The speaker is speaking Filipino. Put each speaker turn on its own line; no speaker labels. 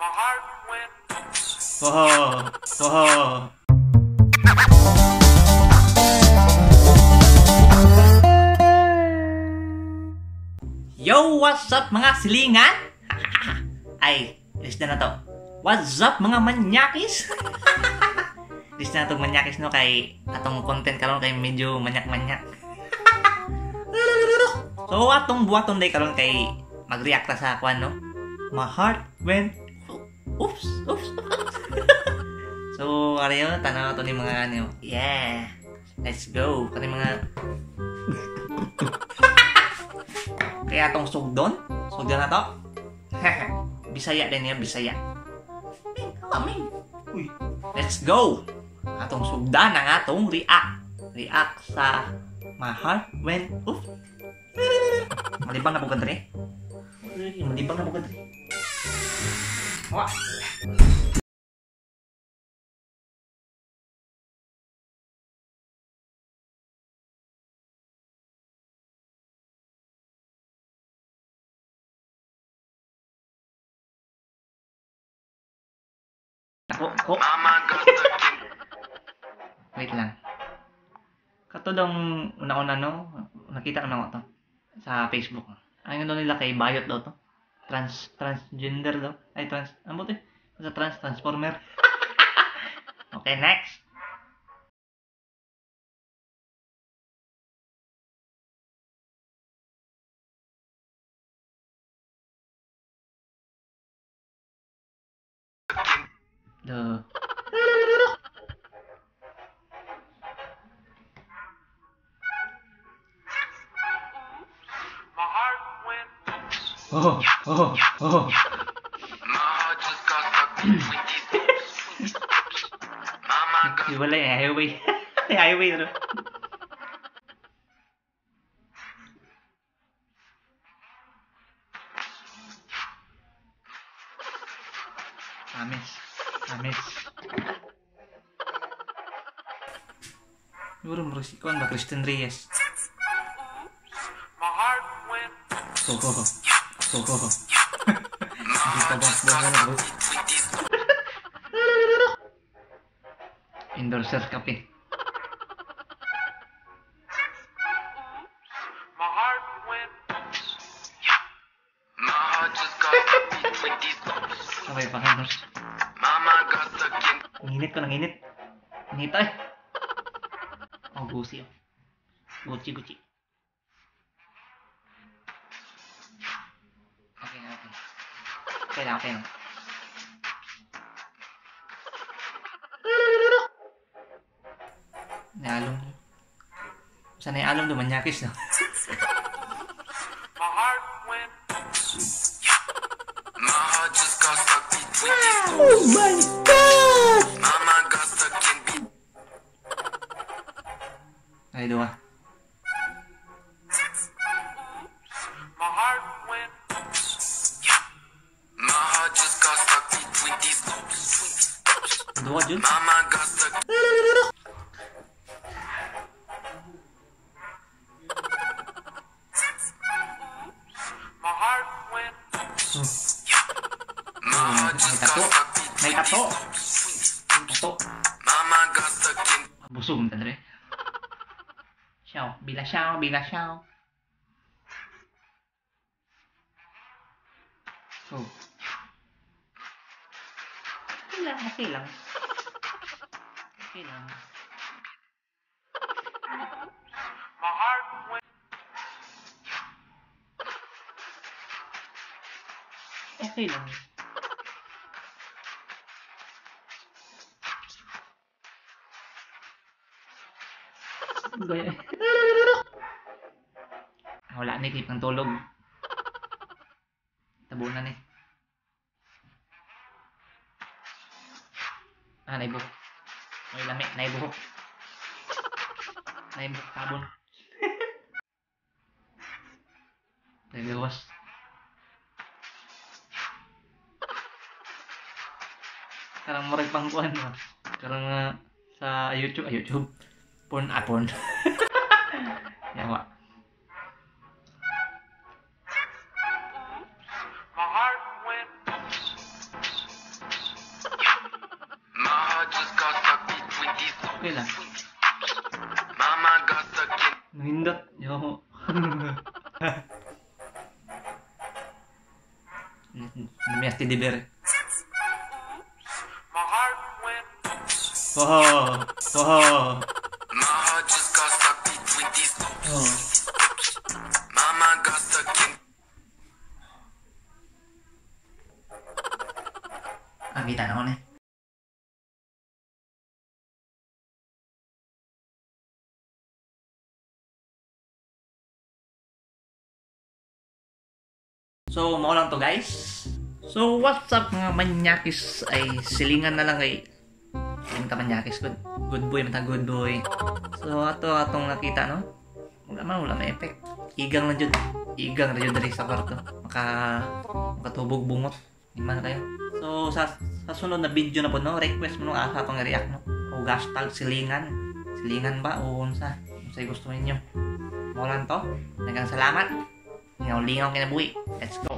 Wow, wow. Yo, what's up mga silingan? Ay, ilis na to. What's up mga manyakis? Ilis na to manyakis no kay atong content karon kay medyo manyak-manyak. So atong buhaton day karon kay mag-react ta sa kwan no. My heart went oops. So ariyo tanaw to ni mga ano. Yeah. Let's go. Kani mga kaya atong sugdon na to. Bisaya din niya, Bisaya. Amin. Uy. Let's go. Atong sugdan ang atong react sa My Heart Went Oof. Malibang na po kadre. Malibang na po kadre. Wah. Ako. Wait lang. Kato dong una-una no, nakita ko na to sa Facebook. Ayun daw nila kay bayot daw to. Transgender daw. Ay ano to? Sa transformer. Okay, next. The Oh. Wala yung highway. Highway ano? Amis. Siguro marusikuan ba Christian Reyes? Endorser kape. Sabay pa kayo. Nanginit. Nanginit ay. Oh, Gucci. Gucci. Okay lang. Naalong. Sana yung along dumanyakis no? Oh my God! Ay, dua. Dua Jun. May tato. Busog na dre. Bila siyaw. So. Okay lang. Okay lang. Gaya. Wala ni tip ng tulog. Tabunan eh. Naibuhok. May lami, naibuhok. Tabon. Nagawas. Karang maray pangkuhan mo. Karang sa YouTube. Porn. Yawa. Okay lang.
Mama got stuck in.
Nahindot. Yo. Namiyas ti Diber.
My heart went.
Wow. Wow.
My heart just got stuck between these ropes.
Oh.
Mama got stuck in.
Kita na ako na. So, mao lang to guys. So, what's up mga manyakis? Ay, silingan na lang kay Manta manyakis. Good boy, mata good boy. So, atong nakita, no? Wala may effect. Igang lang dyan. Igang na dyan dari sa kwarto. Makatubog bungot. Iman kayo. So, sa sunod na video na po, no? Request mo no, asa pang react, no? O hashtag silingan. Silingan ba? O unsa? Unsay gusto ninyo? Mao lang to. Nagang salamat. Lingaw-lingaw kinabuhi. Let's go.